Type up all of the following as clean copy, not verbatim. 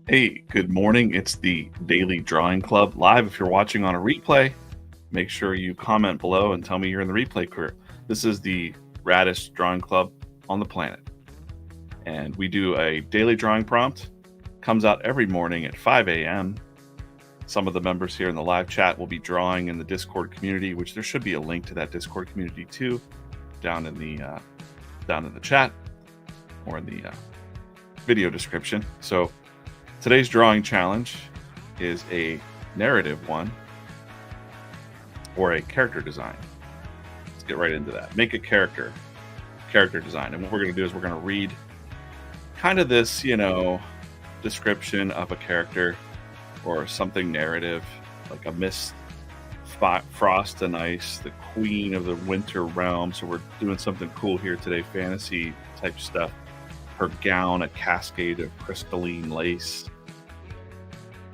Hey, good morning. It's the Daily Drawing Club live. If you're watching on a replay, make sure you comment below and tell me you're in the replay crew. This is the raddest drawing club on the planet. And we do a daily drawing prompt. Comes out every morning at 5 a.m. Some of the members here in the live chat will be drawing in the Discord community, which there should be a link to that Discord community too, down in the chat or in the video description. So today's drawing challenge is a narrative one or a character design. Let's get right into that. Make a character design. And what we're going to do is we're going to read kind of this, description of a character or something narrative, like a Miss Frost and Ice, the queen of the winter realm. So we're doing something cool here today, fantasy type stuff. Her gown, a cascade of crystalline lace.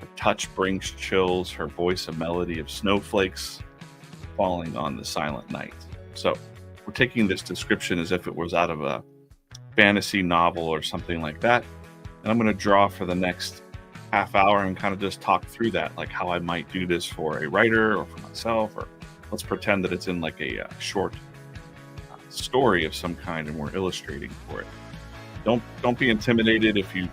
Her touch brings chills, her voice a melody of snowflakes falling on the silent night. So we're taking this description as if it was out of a fantasy novel or something like that. And I'm going to draw for the next half hour and kind of just talk through that, like how I might do this for a writer or for myself, or let's pretend that it's in like a short story of some kind and we're illustrating for it. Don't be intimidated if you've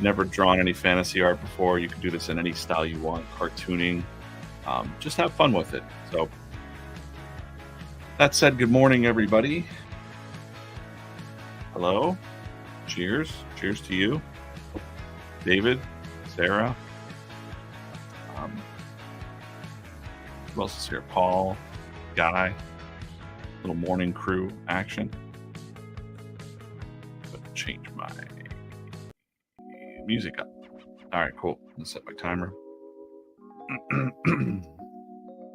never drawn any fantasy art before. You can do this in any style you want, cartooning. Just have fun with it. So that said, good morning, everybody. Hello. Cheers. Cheers to you. David, Sarah. Who else is here? Paul, Guy. Little morning crew action. Change my music up. All right, cool. Let's set my timer.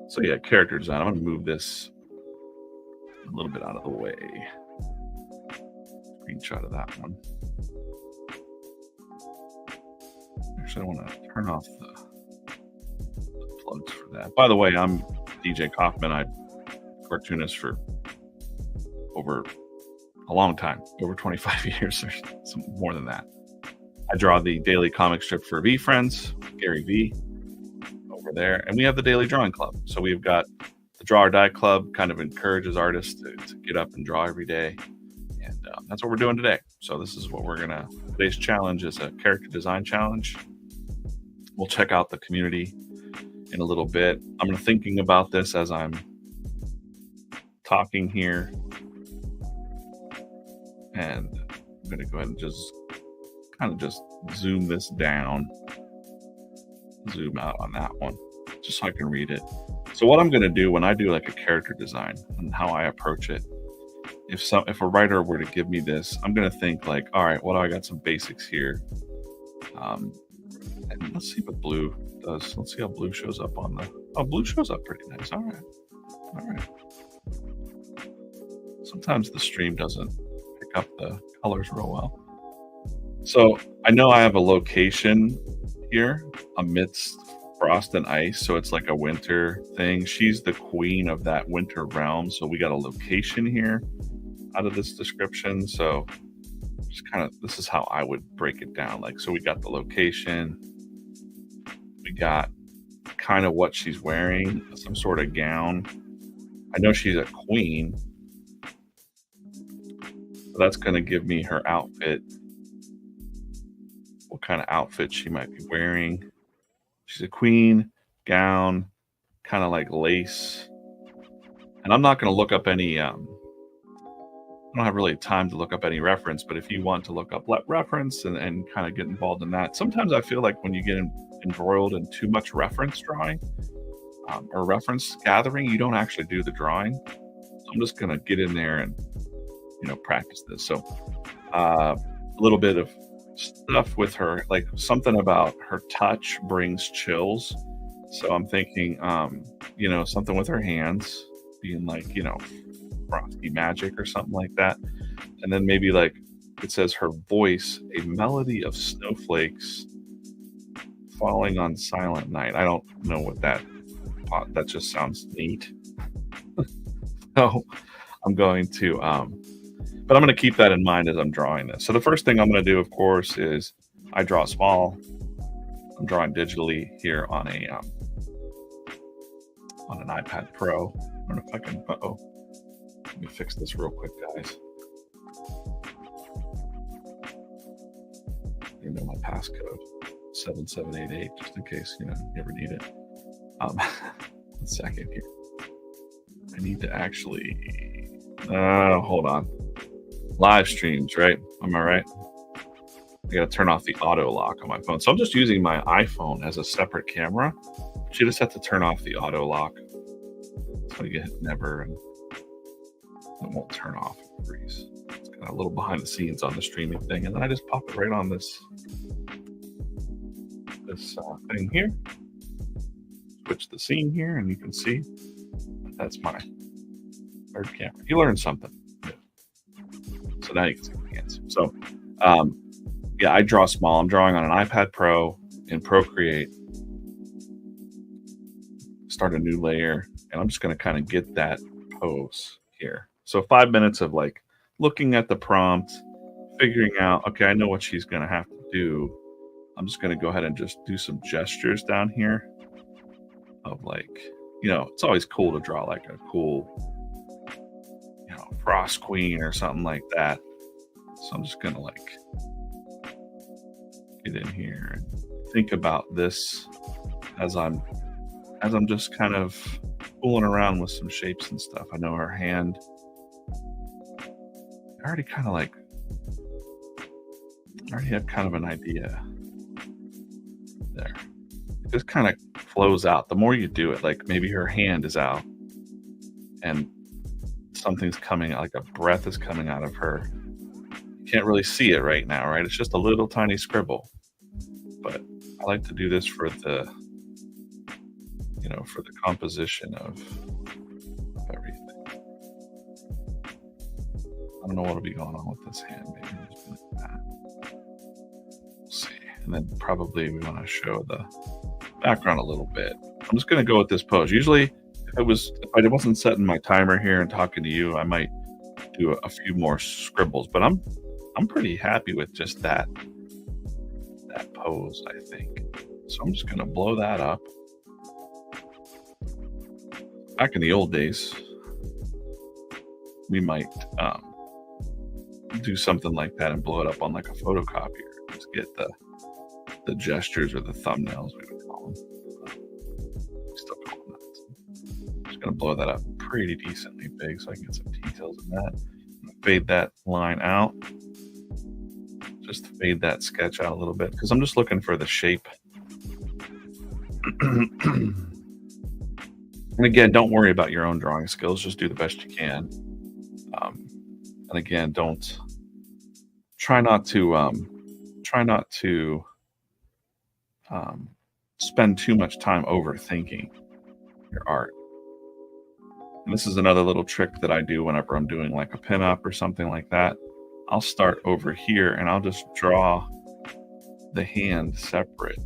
So yeah, character design. I'm going to move this a little bit out of the way. Screenshot of that one. Actually, I want to turn off the plugs for that. By the way, I'm DJ Kaufman. I'm cartoonist for over a long time, over 25 years or some more than that. I draw the daily comic strip for V Friends, Gary V, over there. And we have the Daily Drawing Club. So we've got the Draw or Die Club, kind of encourages artists to get up and draw every day. And that's what we're doing today. So this is what today's challenge is a character design challenge. We'll check out the community in a little bit. I'm thinking about this as I'm talking here. And I'm going to go ahead and just zoom this down, zoom out on that one, just so I can read it. So what I'm going to do when I do like a character design and how I approach it, if a writer were to give me this, I'm going to think like, all right, I got some basics here. And let's see what blue does. Let's see how blue shows up blue shows up pretty nice. All right. Sometimes the stream doesn't pick up the colors real well. So I know I have a location here amidst frost and ice, so it's like a winter thing. She's the queen of that winter realm, so we got a location here out of this description. So just this is how I would break it down. Like, so we got the location, we got kind of what she's wearing, some sort of gown. I know she's a queen, so that's going to give me her outfit, what kind of outfit she might be wearing. She's a queen, gown, kind of like lace. And I'm not going to look up any, I don't have really time to look up any reference, but if you want to look up reference and kind of get involved in that, sometimes I feel like when you get embroiled in too much reference drawing or reference gathering, you don't actually do the drawing. So I'm just going to get in there and practice this. So a little bit of stuff with her, like something about her touch brings chills. So I'm thinking, something with her hands being like, frosty magic or something like that. And then maybe like it says her voice, a melody of snowflakes falling on silent night. I don't know what that just sounds neat. So I'm going to, but I'm going to keep that in mind as I'm drawing this. So the first thing I'm going to do, of course, is I draw small. I'm drawing digitally here on an iPad Pro. I don't know if I can. Let me fix this real quick, guys. You know my passcode 7788, just in case you ever need it. 1 second here. I need to actually. Hold on. Live streams, right? Am I right? I gotta turn off the auto lock on my phone. So I'm just using my iPhone as a separate camera. But you just have to turn off the auto lock. So you hit never and it won't turn off. It freeze. It's got a little behind the scenes on the streaming thing, and then I just pop it right on this thing here. Switch the scene here, and you can see that's my third camera. You learned something new. So now you can see my hands. So yeah, I draw small. I'm drawing on an iPad Pro in Procreate. Start a new layer, and I'm just going to kind of get that pose here. So 5 minutes of like looking at the prompt, figuring out, okay, I know what she's going to have to do. I'm just going to go ahead and just do some gestures down here of like, it's always cool to draw like a cool, frost queen or something like that. So I'm just going to like get in here and think about this as I'm just kind of fooling around with some shapes and stuff. I know her hand. I already have kind of an idea there. It just kind of flows out. The more you do it, like maybe her hand is out and something's coming, like a breath is coming out of her. You can't really see it right now, right? It's just a little tiny scribble. But I like to do this for the composition of everything. I don't know what'll be going on with this hand. Maybe just like that. We'll see. And then probably we want to show the background a little bit. I'm just going to go with this pose. Usually, if I wasn't setting my timer here and talking to you, I might do a few more scribbles. But I'm pretty happy with just that pose, I think. So I'm just going to blow that up. Back in the old days, we might do something like that and blow it up on like a photocopier. Just get the gestures or the thumbnails, we would call them. We still call them that. I'm just going to blow that up pretty decently big so I can get some details in that. Fade that line out. Just fade that sketch out a little bit because I'm just looking for the shape. And again, don't worry about your own drawing skills. Just do the best you can. And again, try not to spend too much time overthinking your art. And this is another little trick that I do whenever I'm doing like a pinup or something like that. I'll start over here and I'll just draw the hand separate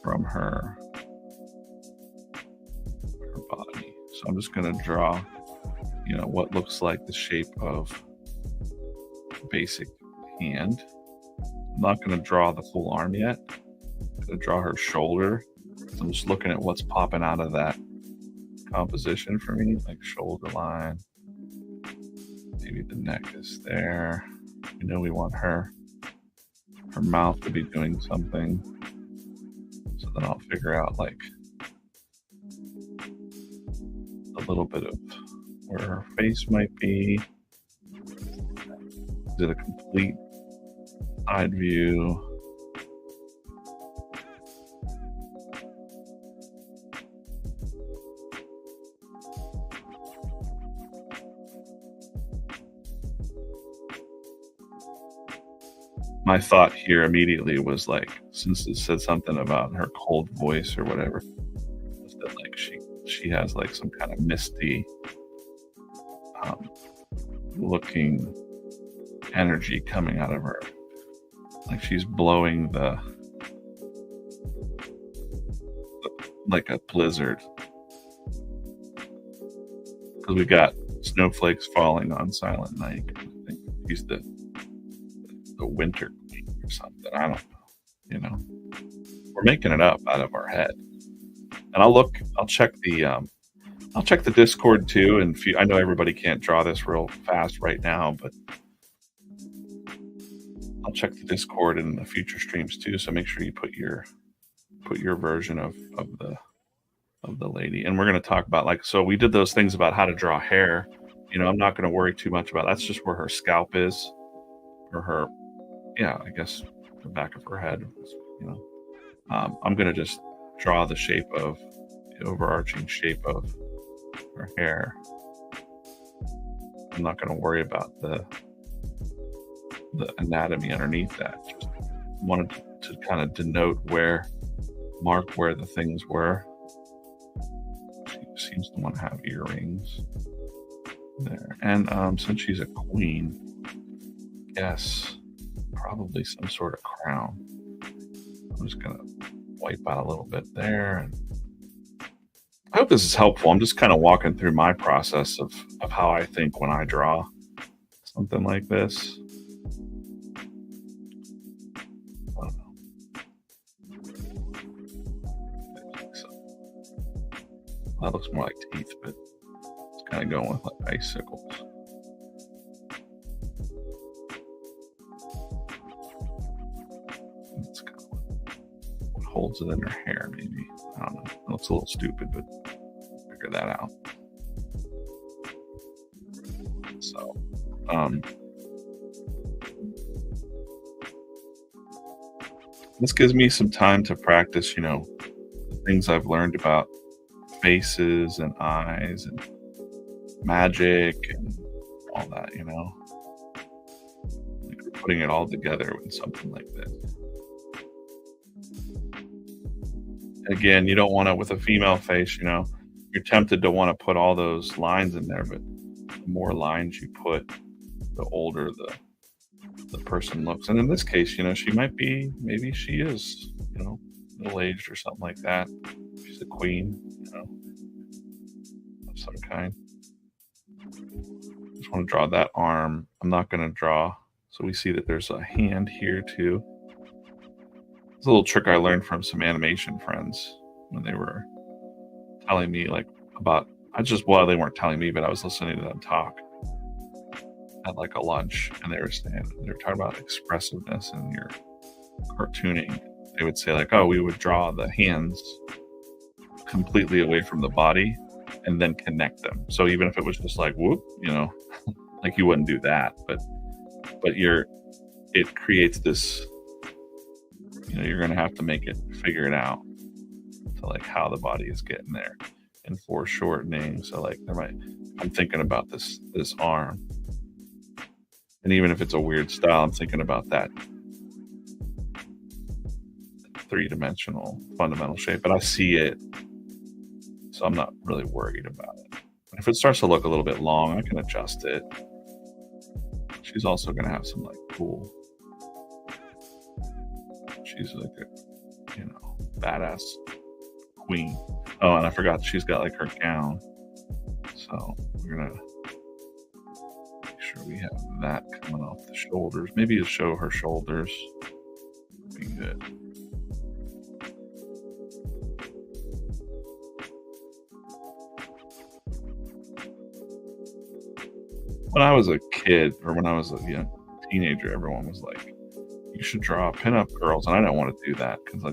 from her body. So I'm just going to draw, what looks like the shape of basic hand. I'm not going to draw the full arm yet. I'm going to draw her shoulder. So I'm just looking at what's popping out of that composition for me, like shoulder line. Maybe the neck is there. We know we want her mouth to be doing something. So then I'll figure out like a little bit of where her face might be. Is it a complete side view? My thought here immediately was like, since it said something about her cold voice or whatever, was that like she has like some kind of misty looking energy coming out of her, like she's blowing like a blizzard, because we got snowflakes falling on Silent Night. I think he's the the winter queen or something. I don't know. You know, we're making it up out of our head. And I'll check the Discord too. And I know everybody can't draw this real fast right now, but I'll check the Discord in the future streams too. So make sure you put your version of the lady. And we're going to talk about, like, so we did those things about how to draw hair. You know, I'm not going to worry too much about, that's just where her scalp is, or her, yeah, I guess the back of her head, you know. I'm going to just draw the shape of, the overarching shape of her hair. I'm not going to worry about the anatomy underneath that. Just wanted to kind of denote mark where the things were. She seems to want to have earrings there. And since she's a queen, yes, probably some sort of crown. I'm just going to wipe out a little bit there. And I hope this is helpful. I'm just kind of walking through my process of how I think when I draw something like this. I don't know. That looks more like teeth, but it's kind of going with like icicles. That's kind of what holds it in her hair, maybe. I don't know. It looks a little stupid, but figure that out. So, this gives me some time to practice, you know, the things I've learned about faces and eyes and magic and all that, you know, like putting it all together in something like this. Again, you don't want to, with a female face, you know, you're tempted to want to put all those lines in there, but the more lines you put, the older the person looks. And in this case, you know, maybe she is, you know, middle-aged or something like that. She's a queen, you know, of some kind. Just want to draw that arm. I'm not going to draw. So we see that there's a hand here too. It's a little trick I learned from some animation friends when they were telling me, like, about, well, they weren't telling me, but I was listening to them talk at like a lunch, and they were talking about expressiveness in your cartooning. They would say, like, oh, we would draw the hands completely away from the body and then connect them. So even if it was just like whoop, you know, like you wouldn't do that, but it creates this, you know, you're going to have to figure it out to like how the body is getting there, and foreshortening. So like I'm thinking about this arm, and even if it's a weird style, I'm thinking about that three-dimensional fundamental shape, but I see it, so I'm not really worried about it. But if it starts to look a little bit long, I can adjust it. She's also going to have some like cool, she's like a, you know, badass queen. Oh, and I forgot she's got like her gown, so we're gonna make sure we have that coming off the shoulders. Maybe to show her shoulders would be good. When I was a kid, or when I was a teenager, everyone was like, you should draw pinup girls, and I didn't want to do that because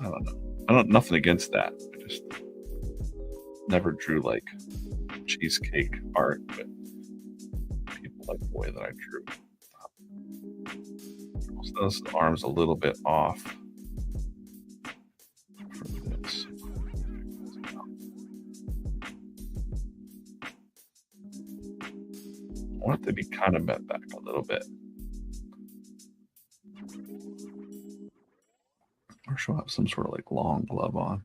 I don't know. Nothing against that. I just never drew like cheesecake art, but people like the way that I drew. So this arm's a little bit off for this. I want it to be kind of bent back a little bit. Or she'll have some sort of like long glove on.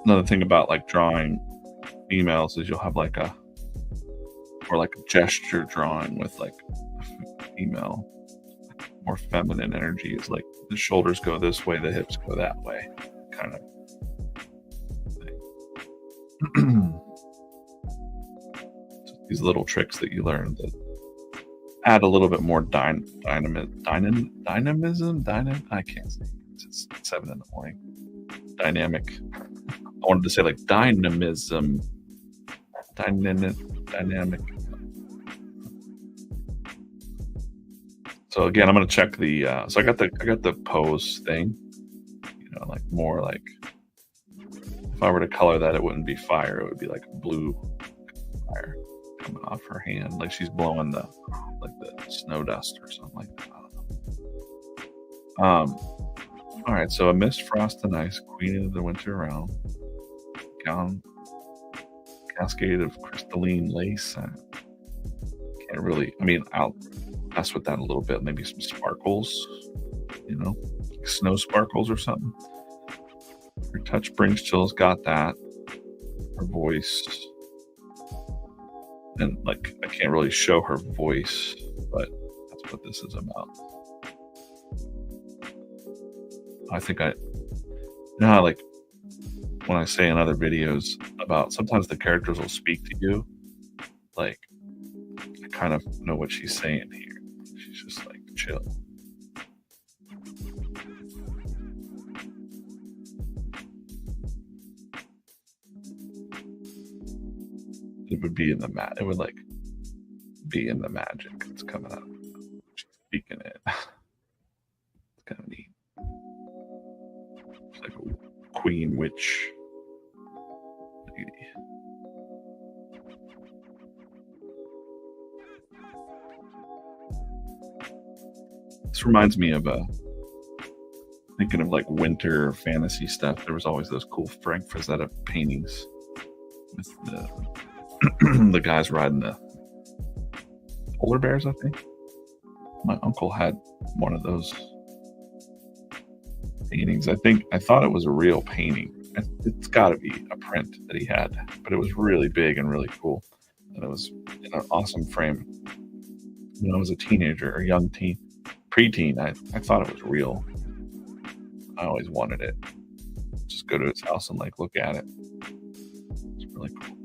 Another thing about like drawing females is you'll have like a gesture drawing with like a female, more feminine energy. Is like the shoulders go this way, the hips go that way, kind of These little tricks that you learn that add a little bit more I can't say. It's 7 in the morning. Dynamic. I wanted to say like dynamism. Dynamic. So again, I'm gonna check the so I got the pose thing, like more like if I were to color that, it wouldn't be fire, it would be like blue fire coming off her hand, like she's blowing the snow dust or something like that. I don't know. All right, so a mist, frost, and ice, queen of the winter realm, gown, cascade of crystalline lace. I can't really. I mean, I'll mess with that a little bit. Maybe some sparkles, like snow sparkles or something. Her touch brings chills. Got that. Her voice, and like I can't really show her voice, but that's what this is about. I think how like when I say in other videos about sometimes the characters will speak to you, like I kind of know what she's saying here. She's just like chill. It would be in the it would like be in the magic that's coming up. She's speaking it. It's kind of neat. It's like a queen witch lady. This reminds me of thinking of like winter fantasy stuff. There was always those cool Frank Frazetta paintings with the guys riding the polar bears, I think. My uncle had one of those paintings. I thought it was a real painting. It's got to be a print that he had, but it was really big and really cool. And it was in an awesome frame. When I was a teenager or young teen, preteen, I thought it was real. I always wanted it. Just go to his house and like look at it. It's really cool.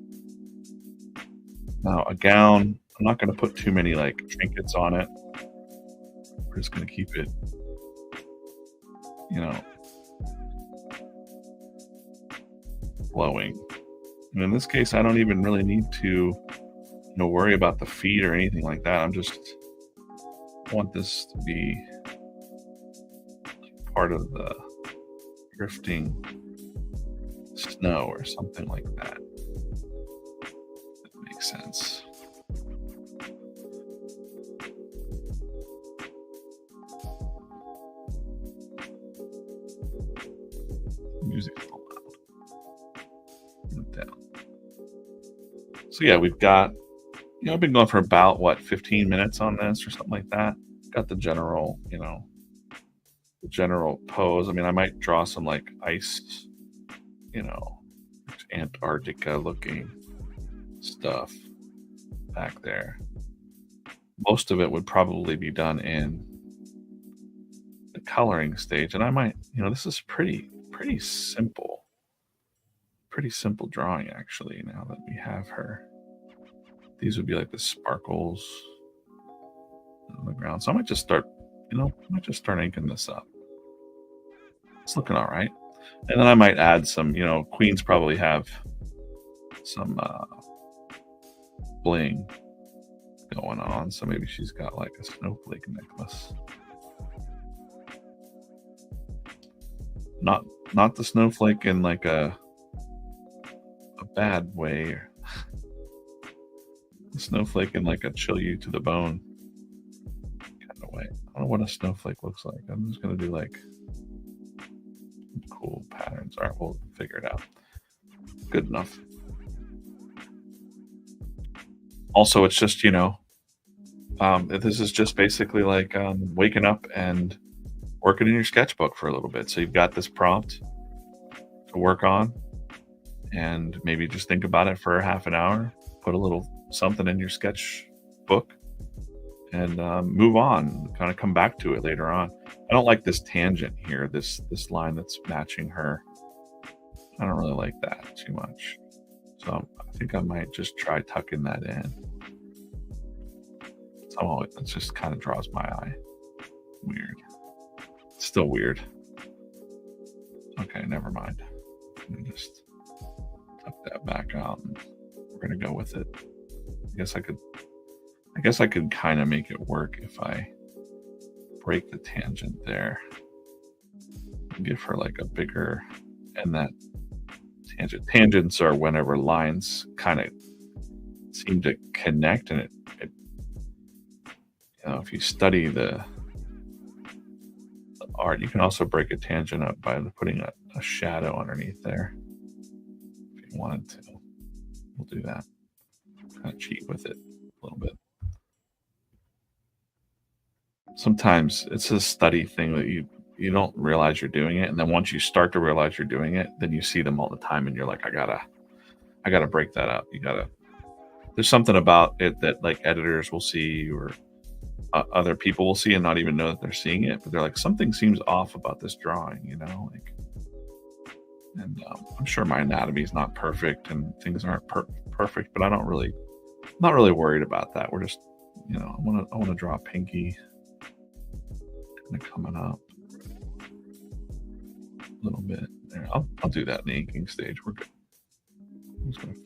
Now a gown, I'm not going to put too many like trinkets on it. We're just going to keep it, flowing. And in this case, I don't even really need to, worry about the feet or anything like that. I want this to be like part of the drifting snow or something like that. That makes sense. Music's so loud. Down. So yeah, we've got, I've been going for about 15 minutes on this or something like that. Got the general, the general pose. I mean, I might draw some like ice, Antarctica looking stuff back there. Most of it would probably be done in the coloring stage. And I might, this is pretty simple. Pretty simple drawing actually, now that we have her. These would be like the sparkles on the ground. So I might just start, inking this up. It's looking all right. And then I might add some, queens probably have some bling going on. So maybe she's got like a snowflake necklace. Not the snowflake in like a bad way. A snowflake in like a chill you to the bone kind of way. I don't know what a snowflake looks like. I'm just gonna do like cool patterns. All right, we'll figure it out. Good enough. Also, it's just, this is just basically like waking up and working in your sketchbook for a little bit. So you've got this prompt to work on and maybe just think about it for half an hour, put a little something in your sketchbook and move on, kind of come back to it later on. I don't like this tangent here, this line that's matching her. I don't really like that too much. So I think I might just try tucking that in. Somehow it just kind of draws my eye. Weird. Still weird. Okay, never mind. Let me just tuck that back out and we're gonna go with it. I guess I could kind of make it work if I break the tangent there. Give her like a bigger, and that tangents are whenever lines kind of seem to connect, and it if you study the art, you can also break a tangent up by putting a shadow underneath there. If you wanted to, we'll do that. Kind of cheat with it a little bit. Sometimes it's a study thing that you don't realize you're doing it, and then once you start to realize you're doing it, then you see them all the time, and you're like, I gotta break that up. There's something about it that like editors will see, or other people will see and not even know that they're seeing it, but they're like, something seems off about this drawing, like. And I'm sure my anatomy is not perfect, and things aren't perfect, but I'm not really worried about that. We're just, I want to draw Pinky kind of coming up a little bit there. I'll do that in the inking stage. We're good. I'm just going to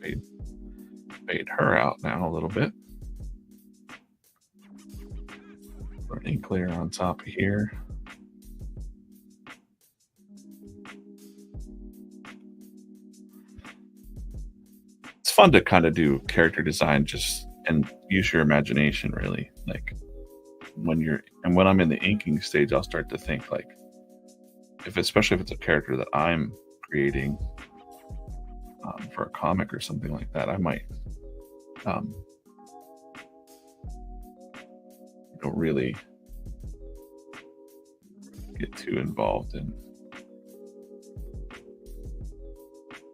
fade her out now a little bit. Put an ink layer on top of here. It's fun to kind of do character design and use your imagination, really. Like when I'm in the inking stage, I'll start to think like, especially if it's a character that I'm creating for a comic or something like that, I might really get too involved in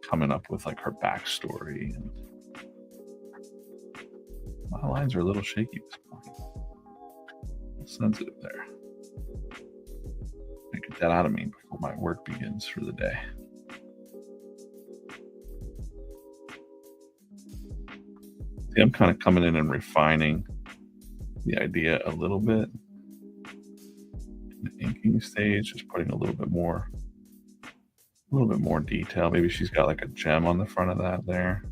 coming up with like her backstory. And my lines are a little shaky this morning. Sensitive there. Get that out of me before my work begins for the day. See, I'm kind of coming in and refining the idea a little bit in the inking stage, just putting a little bit more detail. Maybe she's got like a gem on the front of that there.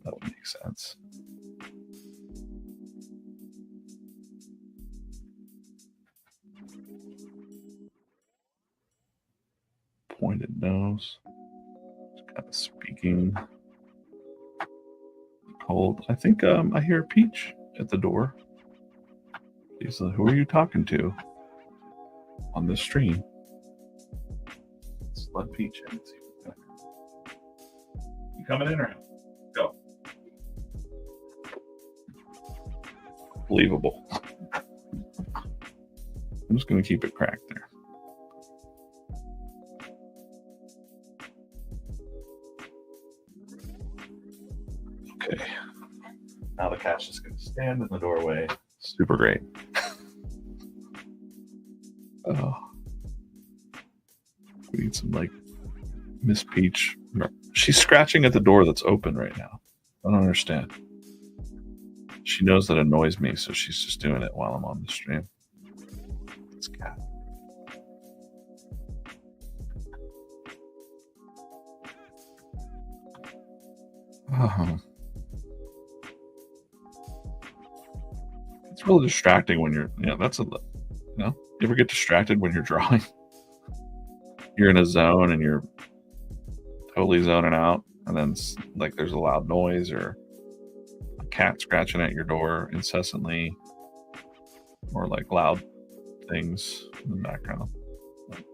That would make sense. Pointed nose. Just kind of speaking cold. I think I hear Peach at the door. She's like, who are you talking to on this stream? Let's let Peach in. See what's going. You coming in or not? Go. Believable. I'm just going to keep it cracked there. Okay. Now the cat's just going to stand in the doorway. Super great. Oh. We need some like Miss Peach. She's scratching at the door that's open right now. I don't understand. She knows that annoys me, so she's just doing it while I'm on the stream. This cat. Oh. It's really distracting when you're, you ever get distracted when you're drawing? You're in a zone and you're totally zoning out, and then like there's a loud noise or a cat scratching at your door incessantly, or like loud things in the background. It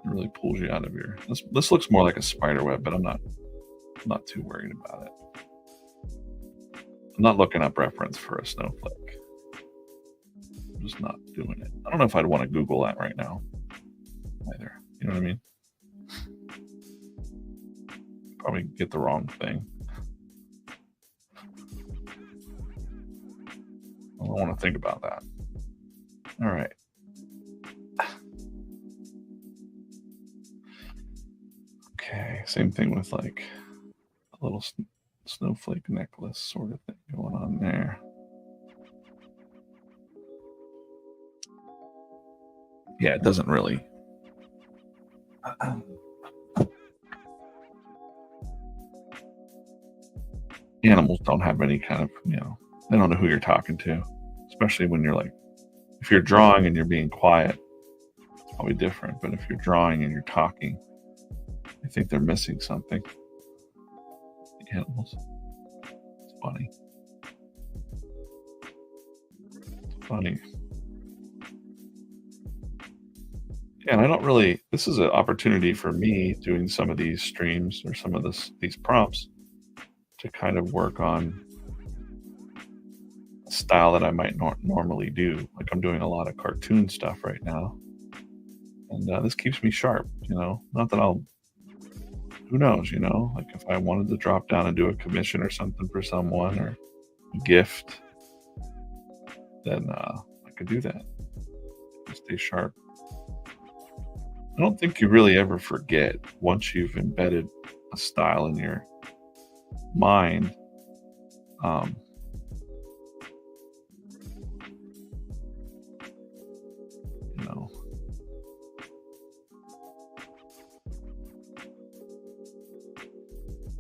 really pulls you out of your. This looks more like a spider web, but I'm not too worried about it. I'm not looking up reference for a snowflake. I'm just not doing it. I don't know if I'd want to Google that right now either. You know what I mean? Probably get the wrong thing. I don't want to think about that. All right. Okay, same thing with like A little snowflake necklace sort of thing going on there. Yeah, it doesn't really. Animals don't have any kind of, they don't know who you're talking to, especially when you're like, if you're drawing and you're being quiet, it's probably different. But if you're drawing and you're talking, I think they're missing something. The animals. It's funny. It's funny. Yeah, and I don't really, this is an opportunity for me doing some of these streams or some of these prompts to kind of work on a style that I might not normally do. Like I'm doing a lot of cartoon stuff right now. And this keeps me sharp, not that who knows, like if I wanted to drop down and do a commission or something for someone or a gift, then I could do that. Stay sharp. I don't think you really ever forget once you've embedded a style in your mind.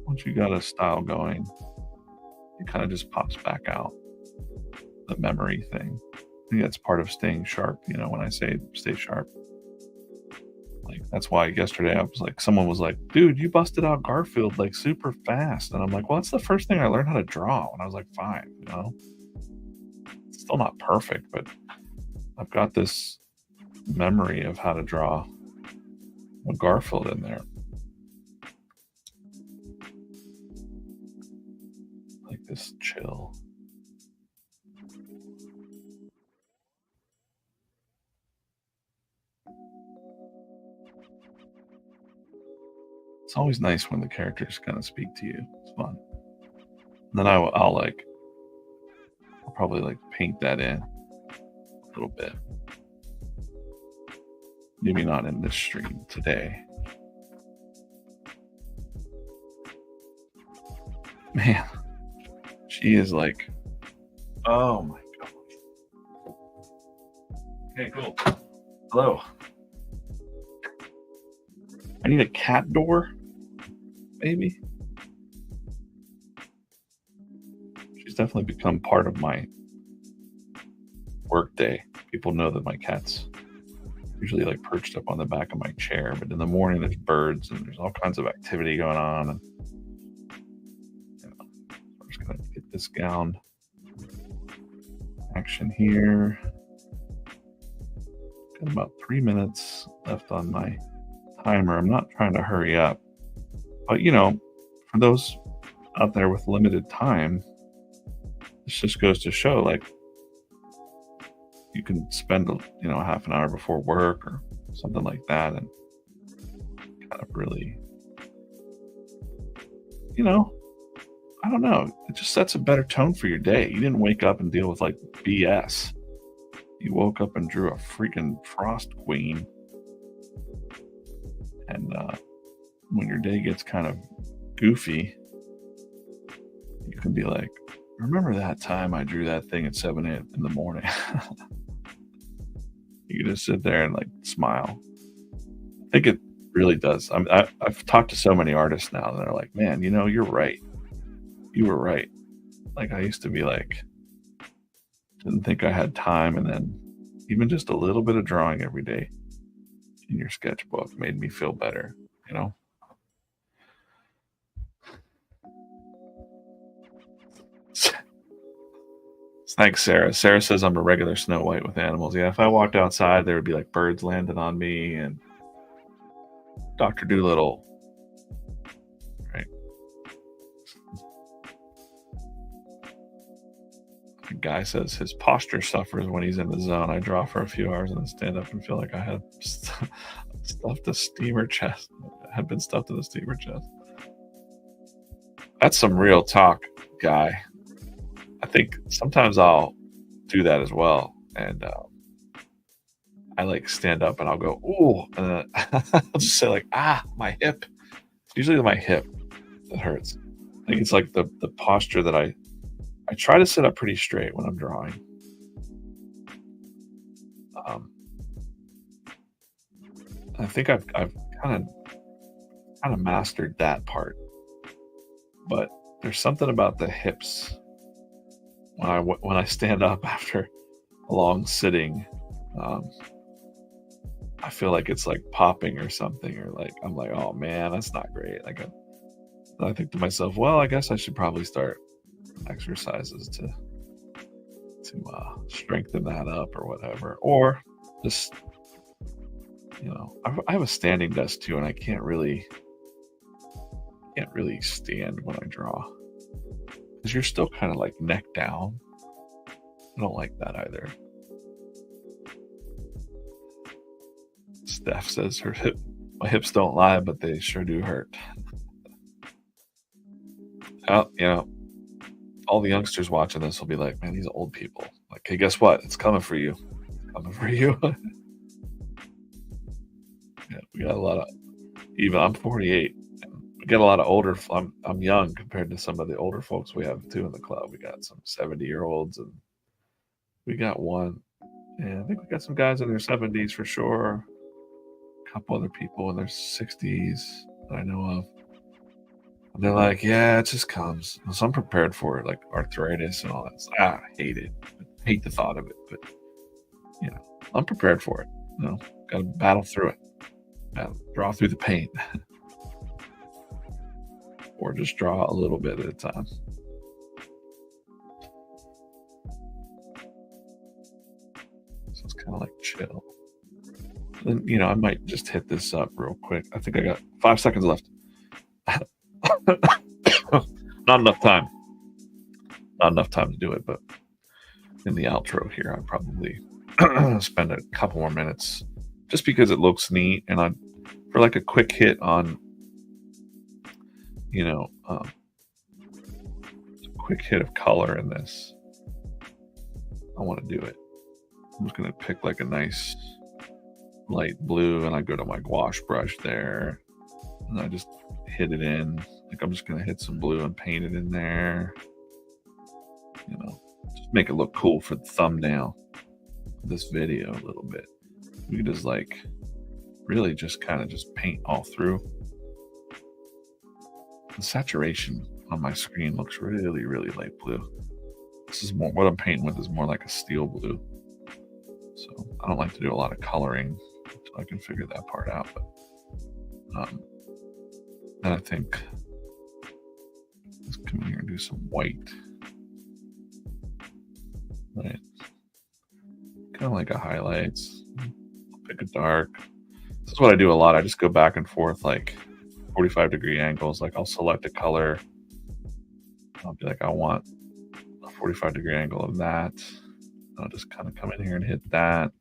Once you got a style going, it kind of just pops back out. The memory thing. I think that's part of staying sharp, when I say stay sharp. Like that's why yesterday I was like, someone was like, dude, you busted out Garfield like super fast. And I'm like, well, that's the first thing I learned how to draw when I was like 5, It's still not perfect, but I've got this memory of how to draw a Garfield in there. Like this chill. It's always nice when the characters kind of speak to you. It's fun. And then I'll probably like paint that in a little bit. Maybe not in this stream today. Man, she is like, oh my gosh. Okay, cool. Hello. I need a cat door, maybe. She's definitely become part of my work day. People know that my cat's usually like perched up on the back of my chair, but in the morning there's birds and there's all kinds of activity going on. And I'm just gonna get this gown action here. Got about 3 minutes left on my timer. I'm not trying to hurry up, but for those out there with limited time, this just goes to show like you can spend half an hour before work or something like that and kind of really I don't know, it just sets a better tone for your day. You didn't wake up and deal with like BS. You woke up and drew a freaking frost queen. And when your day gets kind of goofy, you can be like, remember that time I drew that thing at 7 in the morning? You can just sit there and like smile. I think it really does. I've talked to so many artists now that are like, man, you're right. You were right. Like I used to be like, didn't think I had time. And then even just a little bit of drawing every day in your sketchbook made me feel better, Thanks, Sarah. Sarah says I'm a regular Snow White with animals. Yeah, if I walked outside, there would be like birds landing on me and Dr. Dolittle. Right. The guy says his posture suffers when he's in the zone. I draw for a few hours and then stand up and feel like I had stuffed a steamer chest. I had been stuffed in a steamer chest. That's some real talk, Guy. I think sometimes I'll do that as well. And I like stand up and I'll go, ooh, and then I'll just say like, my hip. It's usually my hip that hurts. think it's like the posture that I try to sit up pretty straight when I'm drawing. Um, I think I've kind of mastered that part, but there's something about the hips when I stand up after a long sitting. Um, I feel like it's like popping or something, or like I'm like, oh man, that's not great. I think to myself, well, I guess I should probably start exercises to strengthen that up or whatever, or just I have a standing desk too, and I can't really stand when I draw because you're still kind of like neck down. I don't like that either. Steph says my hips don't lie, but they sure do hurt. All the youngsters watching this will be like, man, these old people. Like, hey, guess what? It's coming for you. Coming for you. Yeah, we got a lot of, even I'm 48. We got a lot of older. I'm young compared to some of the older folks we have too in the club. We got some 70-year-olds, and we got one. And I think we got some guys in their 70s for sure. A couple other people in their 60s that I know of. And they're like, yeah, it just comes. So I'm prepared for it, like arthritis and all that. I hate it. I hate the thought of it, but I'm prepared for it. Got to battle through it. Draw through the pain, or just draw a little bit at a time. So it's kind of like chill. And I might just hit this up real quick. I think I got 5 seconds left. Not enough time. Not enough time to do it, but in the outro here, I'd probably spend a couple more minutes just because it looks neat, and for like a quick hit on, a quick hit of color in this. I want to do it. I'm just gonna pick like a nice light blue, and I go to my gouache brush there, and I just hit it in. Like I'm just gonna hit some blue and paint it in there. Just make it look cool for the thumbnail of this video a little bit. We could just like really just kind of just paint all through. The saturation on my screen looks really, really light blue. This is more what I'm painting with is more like a steel blue. So I don't like to do a lot of coloring until I can figure that part out. But and I think let's come in here and do some white. Right. Kind of like a highlights. I'll pick a dark. This is what I do a lot. I just go back and forth like 45-degree angles. Like I'll select a color. I'll be like, I want a 45-degree angle of that. I'll just kind of come in here and hit that.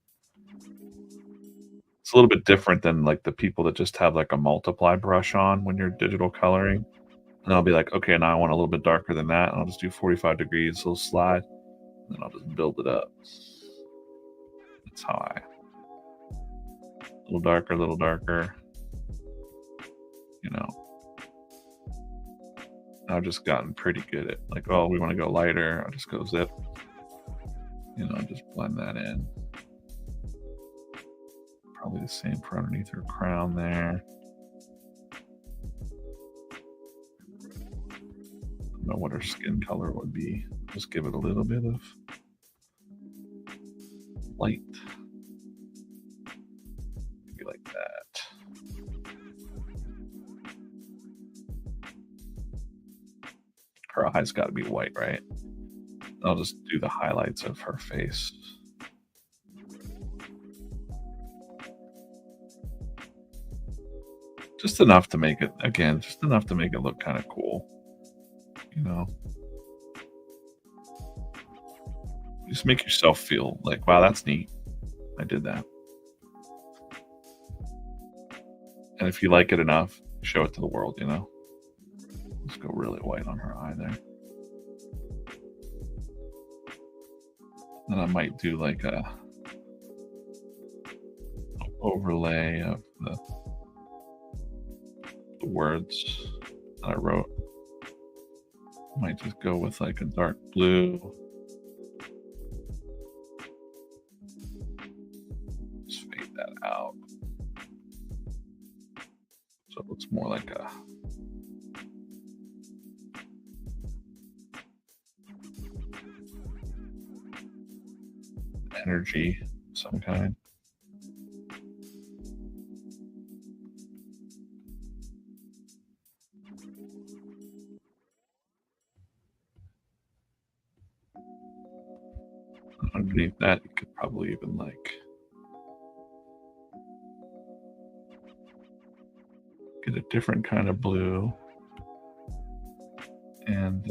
It's a little bit different than like the people that just have like a multiply brush on when you're digital coloring. And I'll be like, okay, now I want a little bit darker than that. And I'll just do 45 degrees, so slide, and then I'll just build it up. That's how a little darker, a little darker. I've just gotten pretty good at like, oh, we want to go lighter. I'll just go zip. Just blend that in. Probably the same for underneath her crown there. I don't know what her skin color would be. Just give it a little bit of light. Maybe like that. Her eyes got to be white, right? I'll just do the highlights of her face. Just enough to make it, again, just enough to make it look kind of cool. Just make yourself feel like, wow, that's neat. I did that. And if you like it enough, show it to the world, Let's go really white on her eye there. Then I might do like a overlay of the words that I wrote. Might just go with like a dark blue. Just fade that out. So it looks more like a energy of some kind. Underneath that, you could probably even like get a different kind of blue, and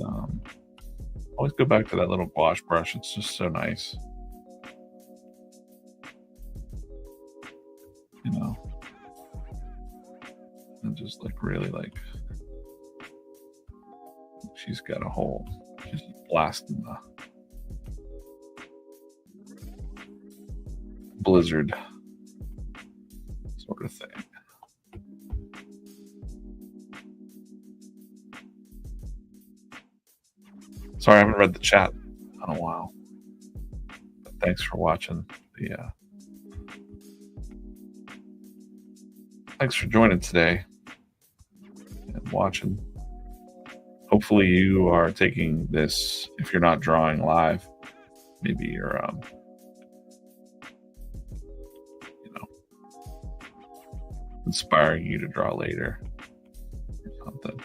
always go back to that little wash brush. It's just so nice, you know, and just like really like she's got a hole. She's blasting the blizzard sort of thing. Sorry, I haven't read the chat in a while. But thanks for watching the. Thanks for joining today and watching. Hopefully, you are taking this. If you're not drawing live, maybe you're, inspiring you to draw later or something.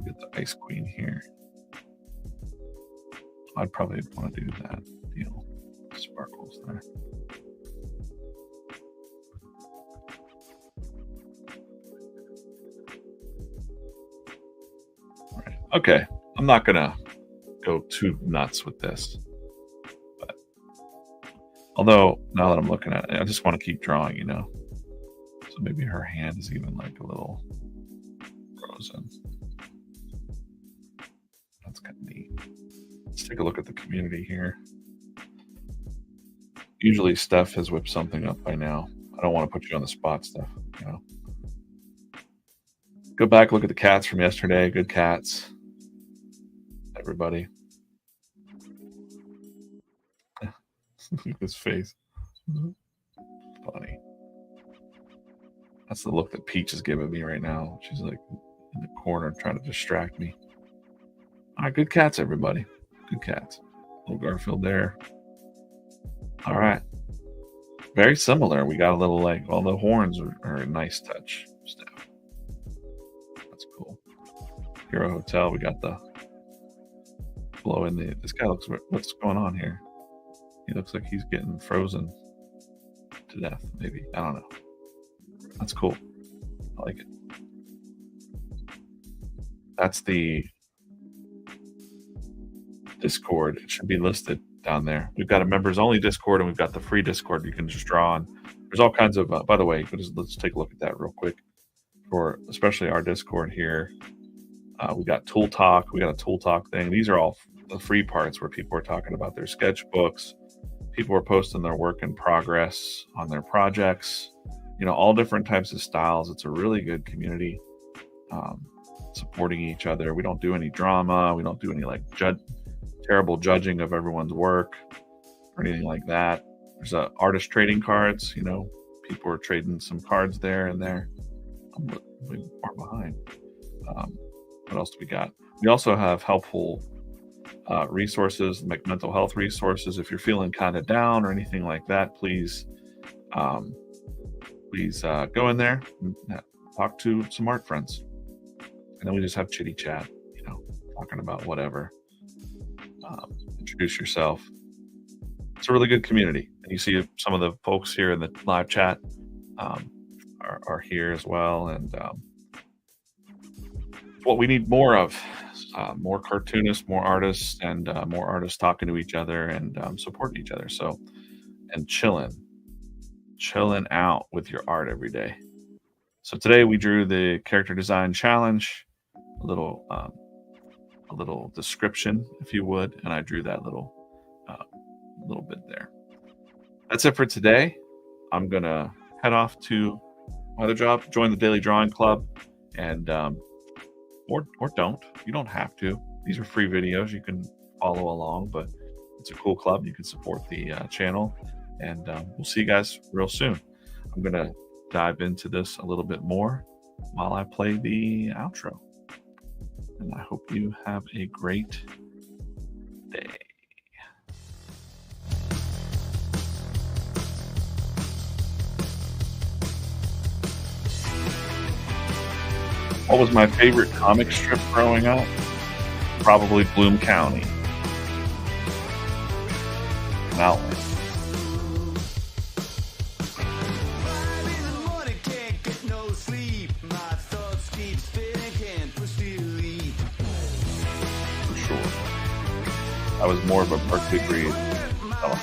Get the Ice Queen here. I'd probably want to do that deal. Sparkles there. All right. Okay. I'm not gonna go too nuts with this, but although now that I'm looking at it, I just want to keep drawing, So maybe her hand is even like a little frozen. That's kind of neat. Let's take a look at the community here. Usually Steph has whipped something up by now. I don't want to put you on the spot, Steph. Go back, look at the cats from yesterday. Good cats. Everybody. Look at his face. Funny. That's the look that Peach is giving me right now. She's like in the corner trying to distract me. All right, good cats, everybody. Good cats. Little Garfield there. All right. Very similar. We got a little like, well, the horns are a nice touch. Stuff. That's cool. Hero Hotel. We got the blow in the. This guy looks. What's going on here? He looks like he's getting frozen to death. Maybe, I don't know. That's cool. I like it. That's the Discord. It should be listed down there. We've got a members only Discord, and we've got the free Discord you can just draw on. There's all kinds of. By the way, let's take a look at that real quick. For especially our Discord here, we got Tool Talk. We got a Tool Talk thing. These are all the free parts where people are talking about their sketchbooks. People are posting their work in progress on their projects. All different types of styles. It's a really good community, supporting each other. We don't do any drama. We don't do any like terrible judging of everyone's work or anything like that. There's artist trading cards. People are trading some cards there and there. I'm far behind. What else do we got? We also have helpful resources, like mental health resources. If you're feeling kind of down or anything like that, please go in there and talk to some art friends. And then we just have chitty chat, talking about whatever. Introduce yourself. It's a really good community. And you see some of the folks here in the live chat are here as well. And what we need more of, more cartoonists, more artists, and more artists talking to each other and supporting each other. So, and chilling out with your art every day. So today we drew the character design challenge, a little description, if you would, and I drew that little bit there. That's it for today. I'm gonna head off to my other job, join the Daily Drawing Club, and or don't. You don't have to. These are free videos. You can follow along, but it's a cool club. You can support the channel, and we'll see you guys real soon. I'm gonna dive into this a little bit more while I play the outro, and I hope you have a great day. What was my favorite comic strip growing up? Probably Bloom County. An outlet. For sure. I was more of a Procreate fella.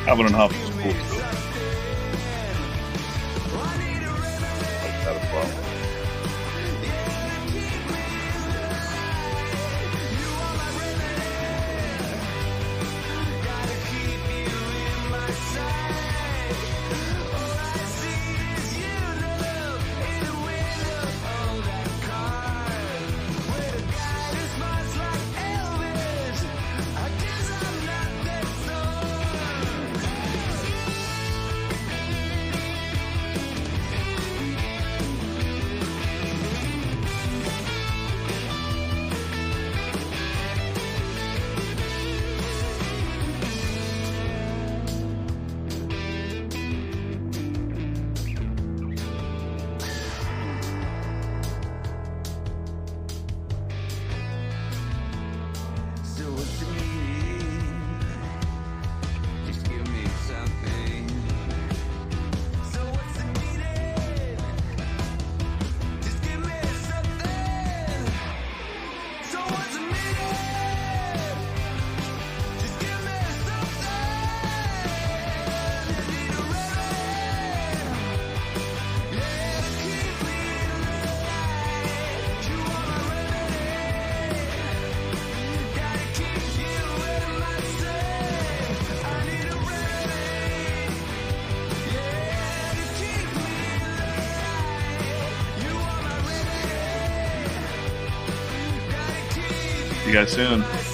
Calvin and Huff is cool too. Like that as well. See you guys soon.